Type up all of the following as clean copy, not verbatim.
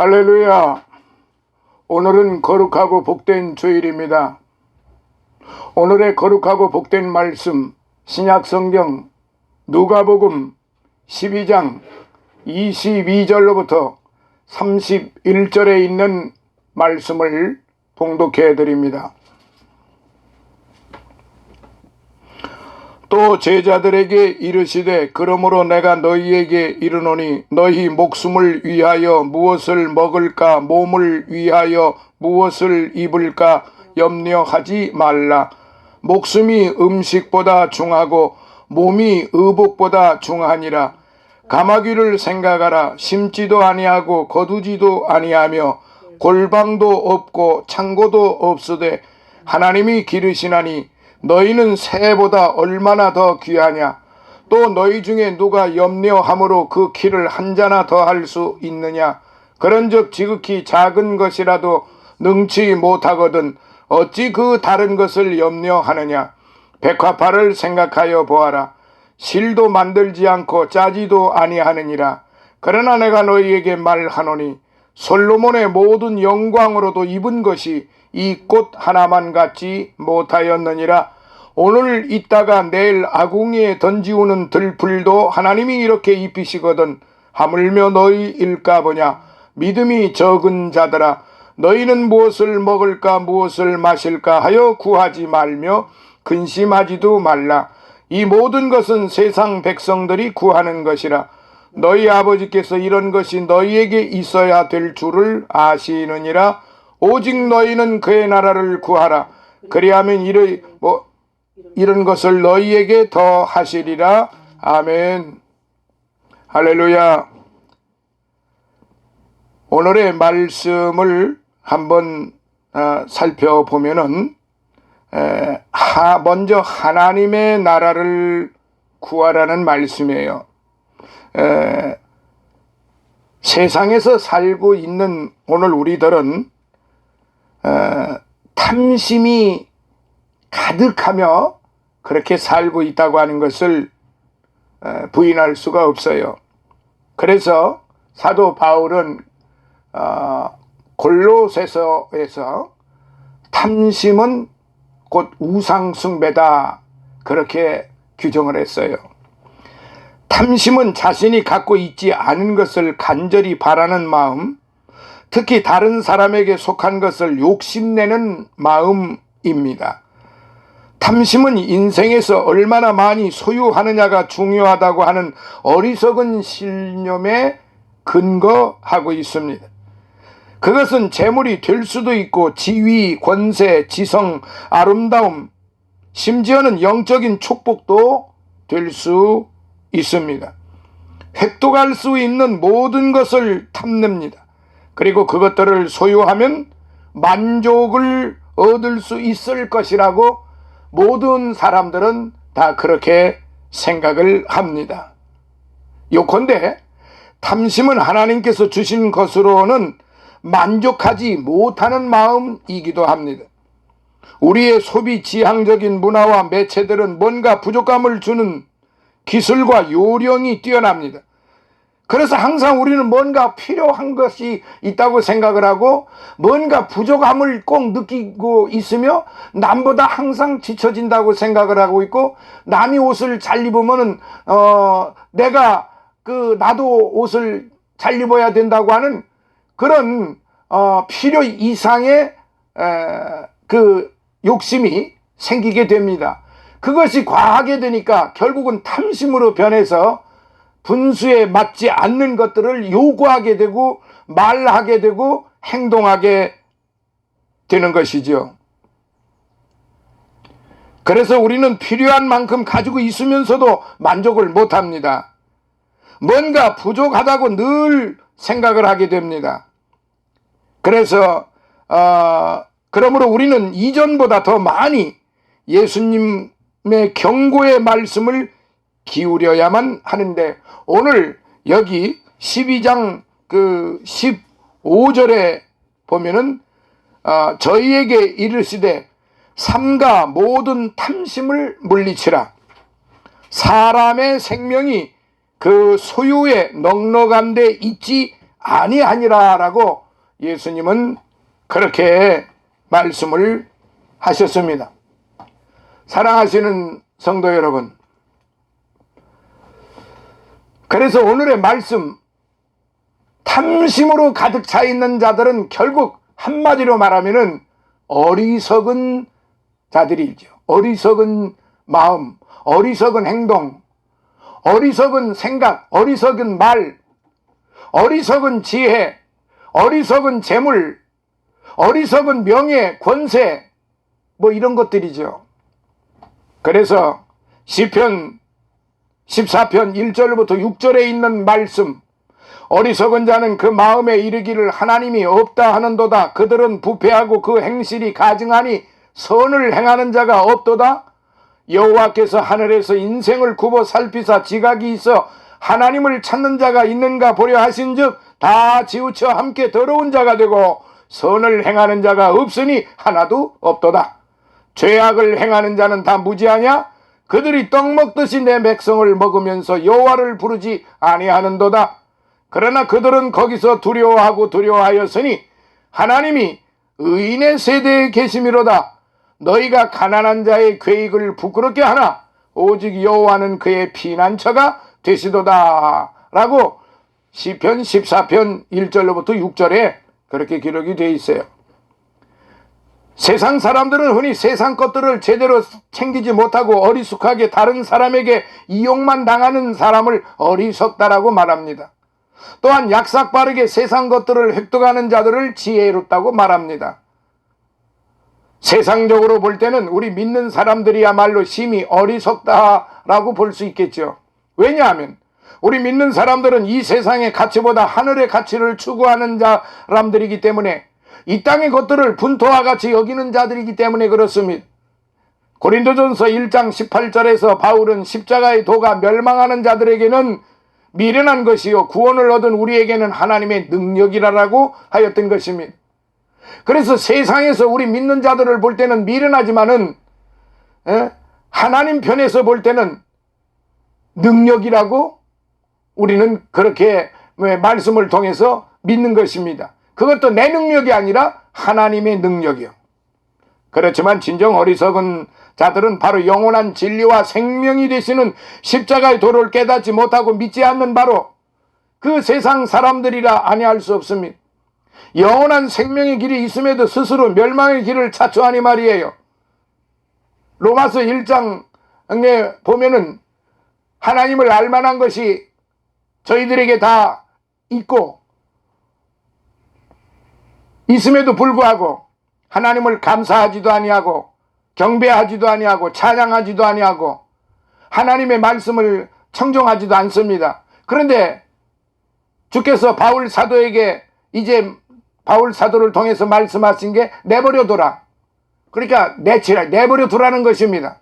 할렐루야. 오늘은 거룩하고 복된 주일입니다. 오늘의 거룩하고 복된 말씀, 신약성경 누가복음 12장 22절로부터 31절에 있는 말씀을 봉독해 드립니다. 또 제자들에게 이르시되 그러므로 내가 너희에게 이르노니 너희 목숨을 위하여 무엇을 먹을까 몸을 위하여 무엇을 입을까 염려하지 말라. 목숨이 음식보다 중하고 몸이 의복보다 중하니라. 가마귀를 생각하라. 심지도 아니하고 거두지도 아니하며 골방도 없고 창고도 없으되 하나님이 기르시나니 너희는 새보다 얼마나 더 귀하냐. 또 너희 중에 누가 염려함으로 그 키를 한 자나 더 할 수 있느냐. 그런즉 지극히 작은 것이라도 능치 못하거든 어찌 그 다른 것을 염려하느냐. 백화파를 생각하여 보아라. 실도 만들지 않고 짜지도 아니하느니라. 그러나 내가 너희에게 말하노니 솔로몬의 모든 영광으로도 입은 것이 이 꽃 하나만 갖지 못하였느니라. 오늘 있다가 내일 아궁이에 던지우는 들풀도 하나님이 이렇게 입히시거든 하물며 너희일까 보냐. 믿음이 적은 자들아, 너희는 무엇을 먹을까 무엇을 마실까 하여 구하지 말며 근심하지도 말라. 이 모든 것은 세상 백성들이 구하는 것이라. 너희 아버지께서 이런 것이 너희에게 있어야 될 줄을 아시느니라. 오직 너희는 그의 나라를 구하라. 그리하면 이런 것을 너희에게 더 하시리라. 아멘. 할렐루야. 오늘의 말씀을 한번 살펴보면은 먼저 하나님의 나라를 구하라는 말씀이에요. 세상에서 살고 있는 오늘 우리들은 탐심이 가득하며 그렇게 살고 있다고 하는 것을 부인할 수가 없어요. 그래서 사도 바울은 골로새서에서 탐심은 곧 우상숭배다 그렇게 규정을 했어요. 탐심은 자신이 갖고 있지 않은 것을 간절히 바라는 마음, 특히 다른 사람에게 속한 것을 욕심내는 마음입니다. 탐심은 인생에서 얼마나 많이 소유하느냐가 중요하다고 하는 어리석은 신념에 근거하고 있습니다. 그것은 재물이 될 수도 있고 지위, 권세, 지성, 아름다움, 심지어는 영적인 축복도 될 수 있습니다. 획득할 수 있는 모든 것을 탐냅니다. 그리고 그것들을 소유하면 만족을 얻을 수 있을 것이라고 모든 사람들은 다 그렇게 생각을 합니다. 요컨대 탐심은 하나님께서 주신 것으로는 만족하지 못하는 마음이기도 합니다. 우리의 소비 지향적인 문화와 매체들은 뭔가 부족감을 주는 기술과 요령이 뛰어납니다. 그래서 항상 우리는 뭔가 필요한 것이 있다고 생각을 하고 뭔가 부족함을 꼭 느끼고 있으며 남보다 항상 지쳐진다고 생각을 하고 있고, 남이 옷을 잘 입으면은 내가 나도 옷을 잘 입어야 된다고 하는 그런 필요 이상의 욕심이 생기게 됩니다. 그것이 과하게 되니까 결국은 탐심으로 변해서 분수에 맞지 않는 것들을 요구하게 되고 말하게 되고 행동하게 되는 것이죠. 그래서 우리는 필요한 만큼 가지고 있으면서도 만족을 못합니다. 뭔가 부족하다고 늘 생각을 하게 됩니다. 그래서 그러므로 우리는 이전보다 더 많이 예수님의 경고의 말씀을 기울여야만 하는데, 오늘 여기 12장 15절에 보면은 저희에게 이르시되 삼가 모든 탐심을 물리치라. 사람의 생명이 그 소유의 넉넉한 데 있지 아니하니라라고 예수님은 그렇게 말씀을 하셨습니다. 사랑하시는 성도 여러분, 그래서 오늘의 말씀, 탐심으로 가득 차 있는 자들은 결국 한마디로 말하면은 어리석은 자들이죠. 어리석은 마음, 어리석은 행동, 어리석은 생각, 어리석은 말, 어리석은 지혜, 어리석은 재물, 어리석은 명예, 권세, 뭐 이런 것들이죠. 그래서 시편 14편 1절부터 6절에 있는 말씀, 어리석은 자는 그 마음에 이르기를 하나님이 없다 하는도다. 그들은 부패하고 그 행실이 가증하니 선을 행하는 자가 없도다. 여호와께서 하늘에서 인생을 굽어 살피사 지각이 있어 하나님을 찾는 자가 있는가 보려 하신즉 다 지우쳐 함께 더러운 자가 되고 선을 행하는 자가 없으니 하나도 없도다. 죄악을 행하는 자는 다 무지하냐? 그들이 떡 먹듯이 내 백성을 먹으면서 여호와를 부르지 아니하는도다. 그러나 그들은 거기서 두려워하였으니 하나님이 의인의 세대에 계심이로다. 너희가 가난한 자의 괴익을 부끄럽게 하나 오직 여호와는 그의 피난처가 되시도다 라고 시편 14편 1절로부터 6절에 그렇게 기록이 되어 있어요. 세상 사람들은 흔히 세상 것들을 제대로 챙기지 못하고 어리숙하게 다른 사람에게 이용만 당하는 사람을 어리석다라고 말합니다. 또한 약삭빠르게 세상 것들을 획득하는 자들을 지혜롭다고 말합니다. 세상적으로 볼 때는 우리 믿는 사람들이야말로 심히 어리석다라고 볼 수 있겠죠. 왜냐하면 우리 믿는 사람들은 이 세상의 가치보다 하늘의 가치를 추구하는 사람들이기 때문에 이 땅의 것들을 분토와 같이 여기는 자들이기 때문에 그렇습니다. 고린도전서 1장 18절에서 바울은 십자가의 도가 멸망하는 자들에게는 미련한 것이요 구원을 얻은 우리에게는 하나님의 능력이라고 하였던 것입니다. 그래서 세상에서 우리 믿는 자들을 볼 때는 미련하지만은 하나님 편에서 볼 때는 능력이라고 우리는 그렇게 말씀을 통해서 믿는 것입니다. 그것도 내 능력이 아니라 하나님의 능력이요. 그렇지만 진정 어리석은 자들은 바로 영원한 진리와 생명이 되시는 십자가의 도를 깨닫지 못하고 믿지 않는 바로 그 세상 사람들이라 아니할 수 없습니다. 영원한 생명의 길이 있음에도 스스로 멸망의 길을 자초하니 말이에요. 로마서 1장에 보면은 하나님을 알만한 것이 저희들에게 다 있고 있음에도 불구하고 하나님을 감사하지도 아니하고 경배하지도 아니하고 찬양하지도 아니하고 하나님의 말씀을 청종하지도 않습니다. 그런데 주께서 바울 사도에게 이제 바울 사도를 통해서 말씀하신 게 내버려둬라. 그러니까 내버려 두라는 것입니다.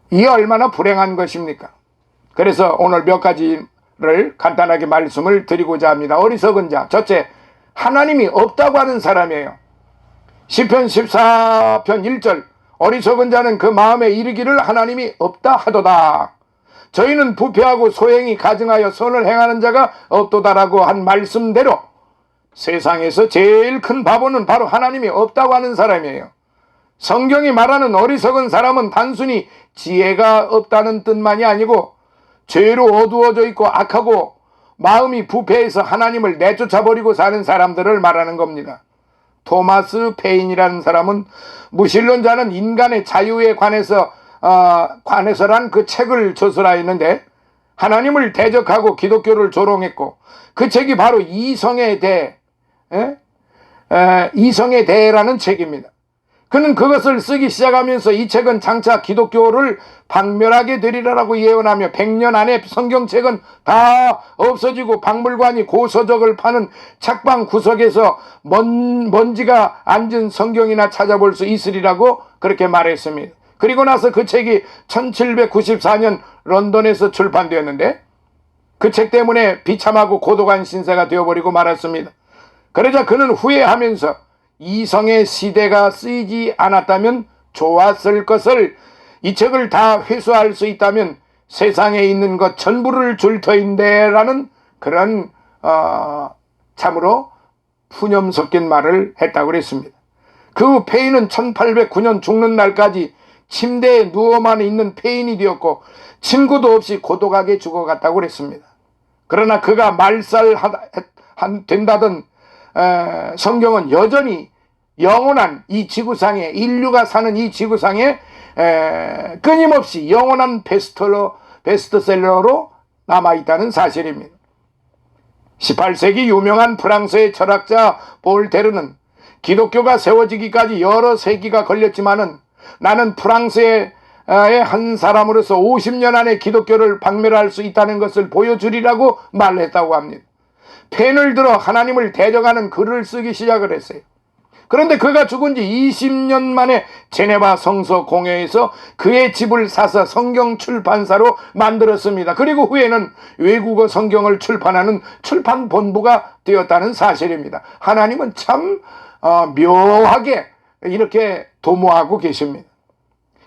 이게 얼마나 불행한 것입니까? 그래서 오늘 몇 가지를 간단하게 말씀을 드리고자 합니다. 어리석은 자, 첫째, 하나님이 없다고 하는 사람이에요. 시편 14편 1절, 어리석은 자는 그 마음에 이르기를 하나님이 없다 하도다. 저희는 부패하고 소행이 가증하여 선을 행하는 자가 없도다라고 한 말씀대로 세상에서 제일 큰 바보는 바로 하나님이 없다고 하는 사람이에요. 성경이 말하는 어리석은 사람은 단순히 지혜가 없다는 뜻만이 아니고 죄로 어두워져 있고 악하고 마음이 부패해서 하나님을 내쫓아버리고 사는 사람들을 말하는 겁니다. 토마스 페인이라는 사람은 무신론자는 인간의 자유에 관해서란 그 책을 저술하였는데 하나님을 대적하고 기독교를 조롱했고 그 책이 바로 이성에 대해라는 책입니다. 그는 그것을 쓰기 시작하면서 이 책은 장차 기독교를 박멸하게 되리라고 예언하며 100년 안에 성경책은 다 없어지고 박물관이 고서적을 파는 책방 구석에서 먼지가 앉은 성경이나 찾아볼 수 있으리라고 그렇게 말했습니다. 그리고 나서 그 책이 1794년 런던에서 출판되었는데 그 책 때문에 비참하고 고독한 신세가 되어버리고 말았습니다. 그러자 그는 후회하면서 이성의 시대가 쓰이지 않았다면 좋았을 것을, 이 책을 다 회수할 수 있다면 세상에 있는 것 전부를 줄 터인데 라는 그런 참으로 푸념 섞인 말을 했다고 그랬습니다. 그 폐인은 1809년 죽는 날까지 침대에 누워만 있는 폐인이 되었고 친구도 없이 고독하게 죽어갔다고 그랬습니다. 그러나 그가 말살 된다던 성경은 여전히 영원한 이 지구상에, 인류가 사는 이 지구상에 끊임없이 영원한 베스트셀러로 남아있다는 사실입니다. 18세기 유명한 프랑스의 철학자 볼테르는 기독교가 세워지기까지 여러 세기가 걸렸지만은 나는 프랑스의 한 사람으로서 50년 안에 기독교를 박멸할 수 있다는 것을 보여주리라고 말했다고 합니다. 펜을 들어 하나님을 대적하는 글을 쓰기 시작을 했어요. 그런데 그가 죽은 지 20년 만에 제네바 성서 공회에서 그의 집을 사서 성경 출판사로 만들었습니다. 그리고 후에는 외국어 성경을 출판하는 출판 본부가 되었다는 사실입니다. 하나님은 참 묘하게 이렇게 도모하고 계십니다.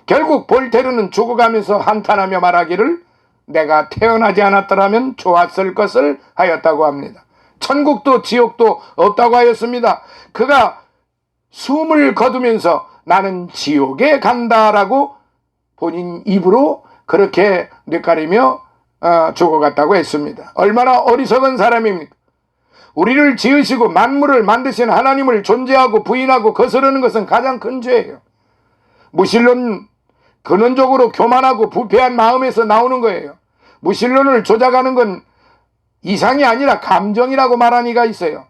결국 볼테르는 죽어가면서 한탄하며 말하기를 내가 태어나지 않았더라면 좋았을 것을 하였다고 합니다. 천국도 지옥도 없다고 하였습니다. 그가 숨을 거두면서 나는 지옥에 간다라고 본인 입으로 그렇게 뇌가리며 죽어갔다고 했습니다. 얼마나 어리석은 사람입니까? 우리를 지으시고 만물을 만드신 하나님을 존재하고 부인하고 거스르는 것은 가장 큰 죄예요. 무신론 근원적으로 교만하고 부패한 마음에서 나오는 거예요. 무신론을 조작하는 건 이상이 아니라 감정이라고 말하는 이가 있어요.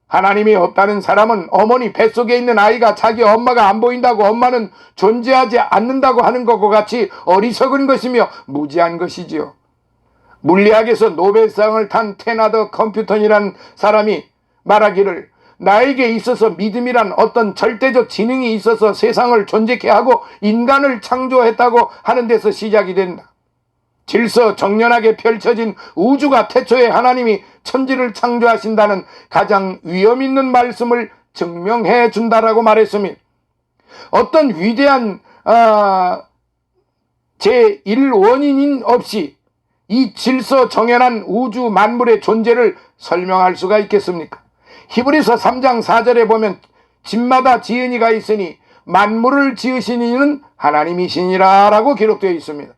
하나님이 없다는 사람은 어머니 뱃속에 있는 아이가 자기 엄마가 안 보인다고 엄마는 존재하지 않는다고 하는 것과 같이 어리석은 것이며 무지한 것이지요. 물리학에서 노벨상을 탄 테나더 컴퓨턴이라는 사람이 말하기를 나에게 있어서 믿음이란 어떤 절대적 지능이 있어서 세상을 존재케 하고 인간을 창조했다고 하는 데서 시작이 된다. 질서 정연하게 펼쳐진 우주가 태초에 하나님이 천지를 창조하신다는 가장 위험 있는 말씀을 증명해 준다라고 말했습니다. 어떤 위대한 제1원인인 없이 이 질서 정연한 우주 만물의 존재를 설명할 수가 있겠습니까? 히브리서 3장 4절에 보면 집마다 지은 이가 있으니 만물을 지으신 이는 하나님이시니라 라고 기록되어 있습니다.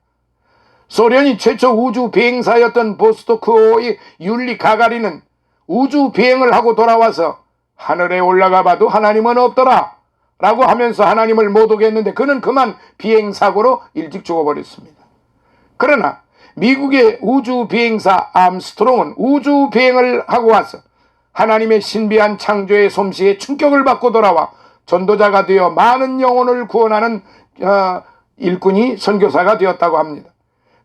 소련이 최초 우주 비행사였던 보스토크의 율리 가가린은 우주 비행을 하고 돌아와서 하늘에 올라가 봐도 하나님은 없더라 라고 하면서 하나님을 못 오게 했는데 그는 그만 비행사고로 일찍 죽어버렸습니다. 그러나 미국의 우주 비행사 암스트롱은 우주 비행을 하고 와서 하나님의 신비한 창조의 솜씨에 충격을 받고 돌아와 전도자가 되어 많은 영혼을 구원하는 일꾼이 선교사가 되었다고 합니다.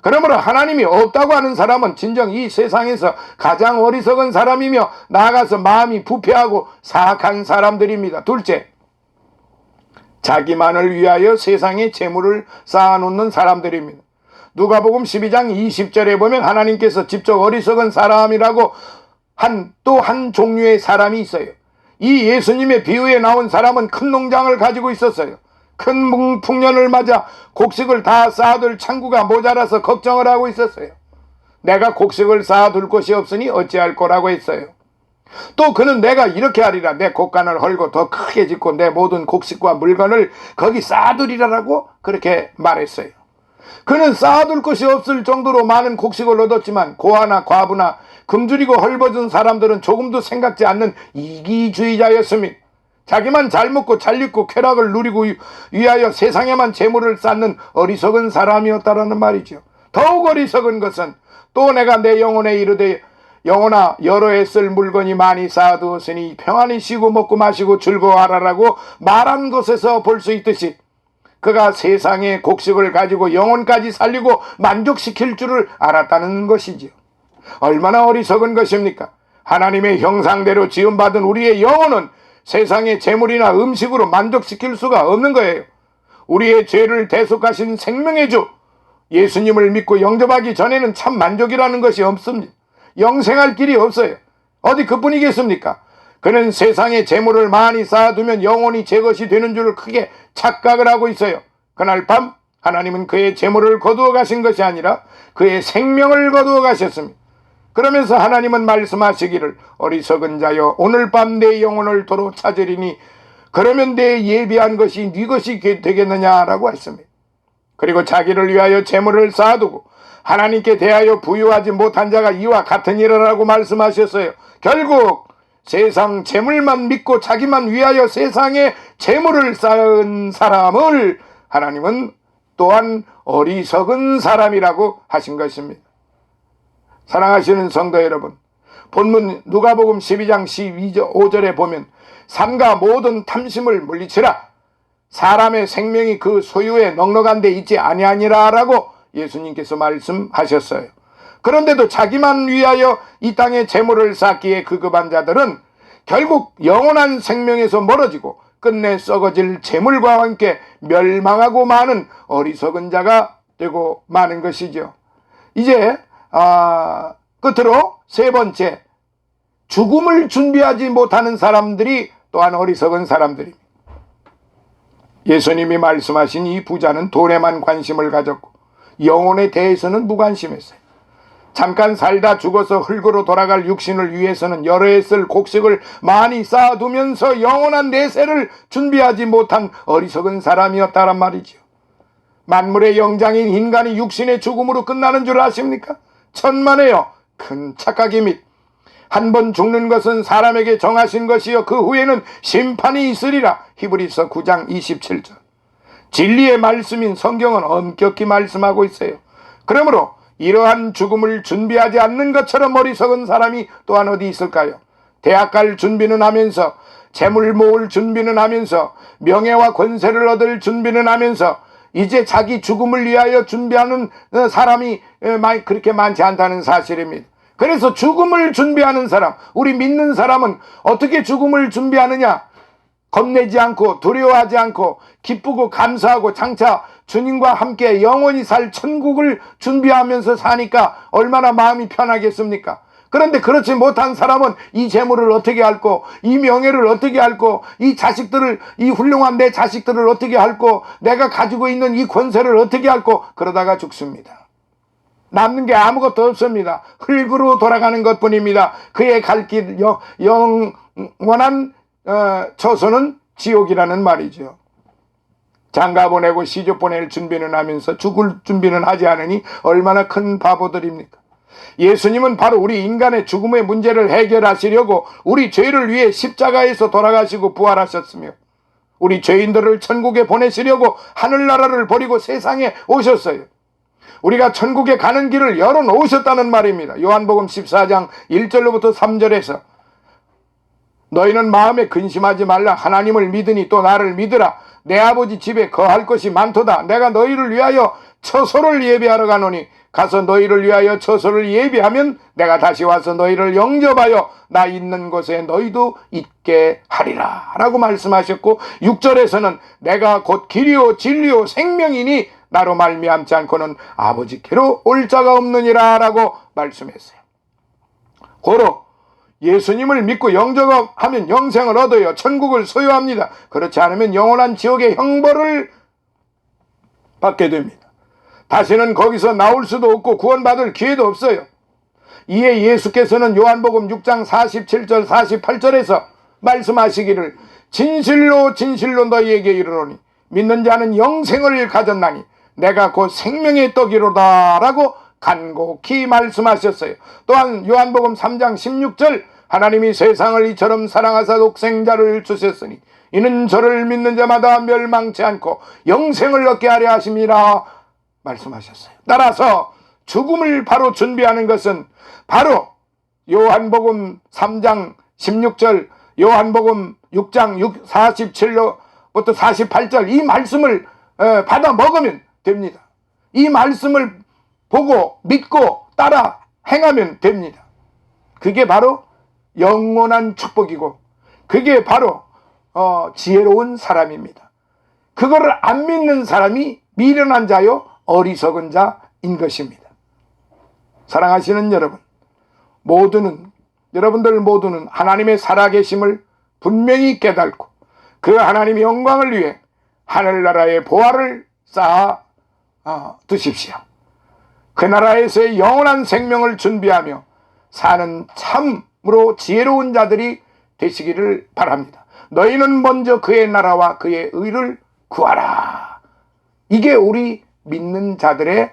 그러므로 하나님이 없다고 하는 사람은 진정 이 세상에서 가장 어리석은 사람이며 나아가서 마음이 부패하고 사악한 사람들입니다. 둘째, 자기만을 위하여 세상에 재물을 쌓아놓는 사람들입니다. 누가복음 12장 20절에 보면 하나님께서 직접 어리석은 사람이라고 또 한 종류의 사람이 있어요. 이 예수님의 비유에 나온 사람은 큰 농장을 가지고 있었어요. 큰 풍년을 맞아 곡식을 다 쌓아둘 창고가 모자라서 걱정을 하고 있었어요. 내가 곡식을 쌓아둘 곳이 없으니 어찌할 거라고 했어요. 또 그는 내가 이렇게 하리라. 내 곡간을 헐고 더 크게 짓고 내 모든 곡식과 물건을 거기 쌓아두리라라고 그렇게 말했어요. 그는 쌓아둘 것이 없을 정도로 많은 곡식을 얻었지만 고아나 과부나 굶주리고 헐벗은 사람들은 조금도 생각지 않는 이기주의자였습니다. 자기만 잘 먹고 잘 입고 쾌락을 누리고 위하여 세상에만 재물을 쌓는 어리석은 사람이었다라는 말이죠. 더욱 어리석은 것은 또 내가 내 영혼에 이르되 영혼아 여러 해 쓸 물건이 많이 쌓아두었으니 평안히 쉬고 먹고 마시고 즐거워하라라고 말한 것에서 볼 수 있듯이 그가 세상의 곡식을 가지고 영혼까지 살리고 만족시킬 줄을 알았다는 것이지요. 얼마나 어리석은 것입니까? 하나님의 형상대로 지음받은 우리의 영혼은 세상의 재물이나 음식으로 만족시킬 수가 없는 거예요. 우리의 죄를 대속하신 생명의 주 예수님을 믿고 영접하기 전에는 참 만족이라는 것이 없습니다. 영생할 길이 없어요. 어디 그뿐이겠습니까? 그는 세상의 재물을 많이 쌓아두면 영혼이 제 것이 되는 줄 크게 착각을 하고 있어요. 그날 밤 하나님은 그의 재물을 거두어 가신 것이 아니라 그의 생명을 거두어 가셨습니다. 그러면서 하나님은 말씀하시기를 어리석은 자여 오늘 밤 내 영혼을 도로 찾으리니 그러면 내 예비한 것이 네 것이 되겠느냐라고 했습니다. 그리고 자기를 위하여 재물을 쌓아두고 하나님께 대하여 부유하지 못한 자가 이와 같은 일이라고 말씀하셨어요. 결국 세상 재물만 믿고 자기만 위하여 세상에 재물을 쌓은 사람을 하나님은 또한 어리석은 사람이라고 하신 것입니다. 사랑하시는 성도 여러분, 본문 누가복음 12장 15절에 보면 삼가 모든 탐심을 물리치라 사람의 생명이 그 소유에 넉넉한 데 있지 아니하니라 라고 예수님께서 말씀하셨어요. 그런데도 자기만 위하여 이 땅에 재물을 쌓기에 급급한 자들은 결국 영원한 생명에서 멀어지고 끝내 썩어질 재물과 함께 멸망하고 마는 어리석은 자가 되고 마는 것이죠. 이제 끝으로 세 번째, 죽음을 준비하지 못하는 사람들이 또한 어리석은 사람들입니다. 예수님이 말씀하신 이 부자는 돈에만 관심을 가졌고 영혼에 대해서는 무관심했어요. 잠깐 살다 죽어서 흙으로 돌아갈 육신을 위해서는 여러 해 쓸 곡식을 많이 쌓아두면서 영원한 내세를 준비하지 못한 어리석은 사람이었다란 말이죠. 만물의 영장인 인간이 육신의 죽음으로 끝나는 줄 아십니까? 천만에요. 큰 착각입니다. 한 번 죽는 것은 사람에게 정하신 것이요 그 후에는 심판이 있으리라. 히브리서 9장 27절. 진리의 말씀인 성경은 엄격히 말씀하고 있어요. 그러므로 이러한 죽음을 준비하지 않는 것처럼 어리석은 사람이 또한 어디 있을까요? 대학 갈 준비는 하면서, 재물 모을 준비는 하면서, 명예와 권세를 얻을 준비는 하면서 이제 자기 죽음을 위하여 준비하는 사람이 그렇게 많지 않다는 사실입니다. 그래서 죽음을 준비하는 사람, 우리 믿는 사람은 어떻게 죽음을 준비하느냐? 겁내지 않고 두려워하지 않고 기쁘고 감사하고 장차 주님과 함께 영원히 살 천국을 준비하면서 사니까 얼마나 마음이 편하겠습니까? 그런데 그렇지 못한 사람은 이 재물을 어떻게 할고, 이 명예를 어떻게 할고, 이 자식들을, 이 훌륭한 내 자식들을 어떻게 할고, 내가 가지고 있는 이 권세를 어떻게 할고, 그러다가 죽습니다. 남는 게 아무것도 없습니다. 흙으로 돌아가는 것뿐입니다. 그의 갈 길 영원한 처소는 지옥이라는 말이죠. 장가 보내고 시집 보낼 준비는 하면서 죽을 준비는 하지 않으니 얼마나 큰 바보들입니까? 예수님은 바로 우리 인간의 죽음의 문제를 해결하시려고 우리 죄를 위해 십자가에서 돌아가시고 부활하셨으며 우리 죄인들을 천국에 보내시려고 하늘나라를 버리고 세상에 오셨어요. 우리가 천국에 가는 길을 열어놓으셨다는 말입니다. 요한복음 14장 1절로부터 3절에서 너희는 마음에 근심하지 말라. 하나님을 믿으니 또 나를 믿으라. 내 아버지 집에 거할 것이 많도다. 내가 너희를 위하여 처소를 예비하러 가노니 가서 너희를 위하여 처소를 예비하면 내가 다시 와서 너희를 영접하여 나 있는 곳에 너희도 있게 하리라 라고 말씀하셨고 6절에서는 내가 곧 길이요 진리요 생명이니 나로 말미암지 않고는 아버지께로 올 자가 없느니라 라고 말씀했어요. 고로 예수님을 믿고 영접하면 영생을 얻어요. 천국을 소유합니다. 그렇지 않으면 영원한 지옥의 형벌을 받게 됩니다. 다시는 거기서 나올 수도 없고 구원받을 기회도 없어요. 이에 예수께서는 요한복음 6장 47절 48절에서 말씀하시기를 진실로 진실로 너희에게 이르노니 믿는 자는 영생을 가졌나니 내가 곧 생명의 떡이로다 라고 간곡히 말씀하셨어요. 또한 요한복음 3장 16절 하나님이 세상을 이처럼 사랑하사 독생자를 주셨으니 이는 저를 믿는 자마다 멸망치 않고 영생을 얻게 하려 하심이라 말씀하셨어요. 따라서 죽음을 바로 준비하는 것은 바로 요한복음 3장 16절 요한복음 6장 47로부터 48절 이 말씀을 받아 먹으면 됩니다. 이 말씀을 보고 믿고 따라 행하면 됩니다. 그게 바로 영원한 축복이고 그게 바로 지혜로운 사람입니다. 그거를 안 믿는 사람이 미련한 자요 어리석은 자인 것입니다. 사랑하시는 여러분, 여러분들 모두는 하나님의 살아계심을 분명히 깨닫고 그 하나님의 영광을 위해 하늘나라의 보화를 쌓아 드십시오. 그 나라에서의 영원한 생명을 준비하며 사는 참으로 지혜로운 자들이 되시기를 바랍니다. 너희는 먼저 그의 나라와 그의 의를 구하라. 이게 우리 믿는 자들의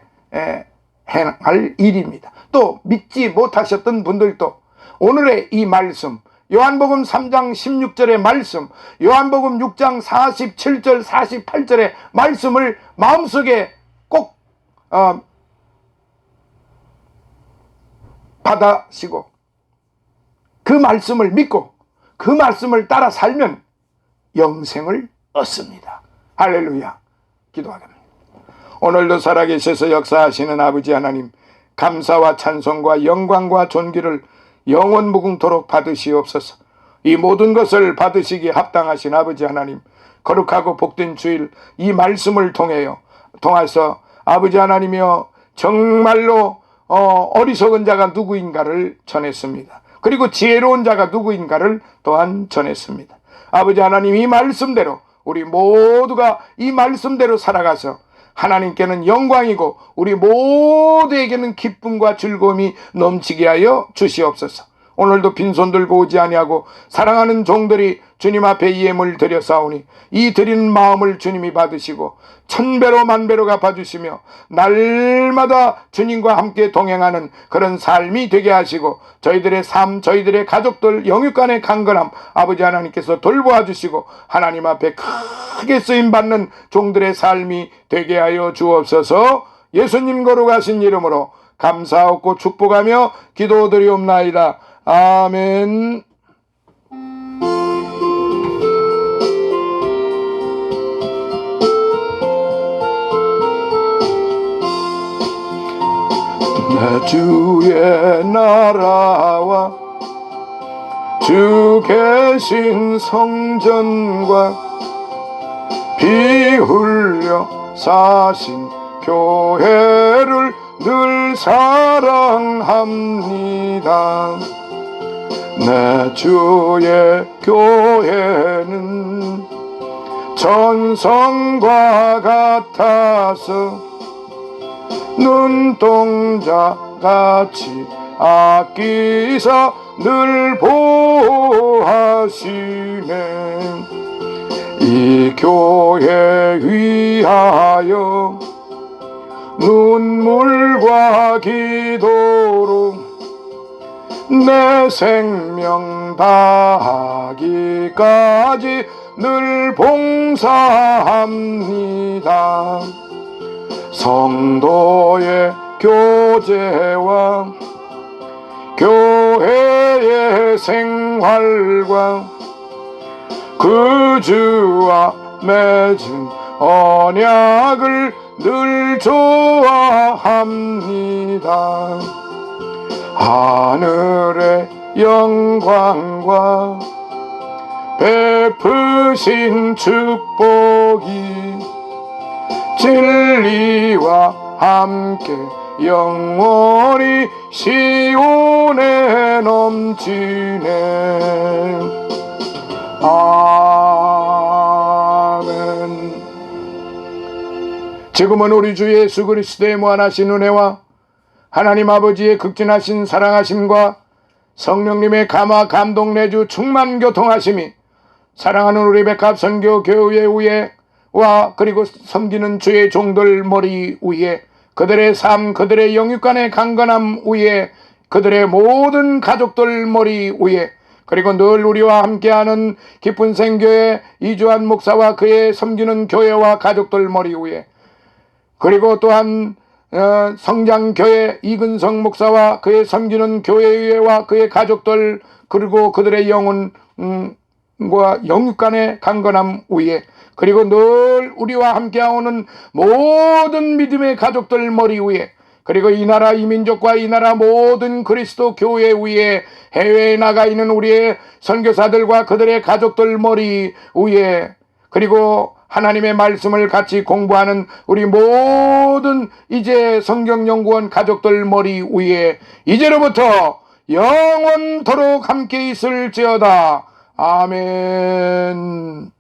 행할 일입니다. 또 믿지 못하셨던 분들도 오늘의 이 말씀, 요한복음 3장 16절의 말씀, 요한복음 6장 47절 48절의 말씀을 마음속에 꼭 받아시고 그 말씀을 믿고 그 말씀을 따라 살면 영생을 얻습니다. 할렐루야. 기도하겠습니다. 오늘도 살아계셔서 역사하시는 아버지 하나님, 감사와 찬송과 영광과 존귀를 영원 무궁토록 받으시옵소서. 이 모든 것을 받으시기에 합당하신 아버지 하나님, 거룩하고 복된 주일 이 말씀을 통해서 아버지 하나님이여 정말로 어리석은 자가 누구인가를 전했습니다. 그리고 지혜로운 자가 누구인가를 또한 전했습니다. 아버지 하나님, 이 말씀대로 우리 모두가 이 말씀대로 살아가서 하나님께는 영광이고 우리 모두에게는 기쁨과 즐거움이 넘치게 하여 주시옵소서. 오늘도 빈손 들고 오지 아니하고 사랑하는 종들이 주님 앞에 예물 드려 싸우니 이 드리는 마음을 주님이 받으시고 천배로 만배로 갚아주시며 날마다 주님과 함께 동행하는 그런 삶이 되게 하시고 저희들의 삶, 저희들의 가족들 영육간의 강건함 아버지 하나님께서 돌보아 주시고 하나님 앞에 크게 쓰임받는 종들의 삶이 되게 하여 주옵소서. 예수님 거룩하신 이름으로 감사하고 축복하며 기도드리옵나이다. 아멘. 내 주의 나라와 주 계신 성전과 피 흘려 사신 교회를 늘 사랑합니다. 내 주의 교회는 전성과 같아서 눈동자같이 아끼사 늘 보호하시네. 이 교회 위하여 눈물과 기도로 내 생명 다하기까지 늘 봉사합니다. 성도의 교제와 교회의 생활과 그 주와 맺은 언약을 늘 좋아합니다. 하늘의 영광과 베푸신 축복이 진리와 함께 영원히 시온에 넘치네. 아멘. 지금은 우리 주 예수 그리스도의 무한하신 은혜와 하나님 아버지의 극진하신 사랑하심과 성령님의 감화 감동 내주 충만 교통하심이 사랑하는 우리 백합 선교 교회 위에와 그리고 섬기는 주의 종들 머리 위에 그들의 삶 그들의 영육간의 강건함 위에 그들의 모든 가족들 머리 위에 그리고 늘 우리와 함께하는 기쁜 생교회 이주환 목사와 그의 섬기는 교회와 가족들 머리 위에 그리고 또한 성장교회 이근성 목사와 그의 섬기는 교회와 그의 가족들 그리고 그들의 영혼과 영육간의 강건함 위에 그리고 늘 우리와 함께하오는 모든 믿음의 가족들 머리 위에 그리고 이 나라 이 민족과 이 나라 모든 그리스도 교회 위에 해외에 나가 있는 우리의 선교사들과 그들의 가족들 머리 위에 그리고 하나님의 말씀을 같이 공부하는 우리 모든 이제 성경연구원 가족들 머리 위에 이제로부터 영원토록 함께 있을지어다. 아멘.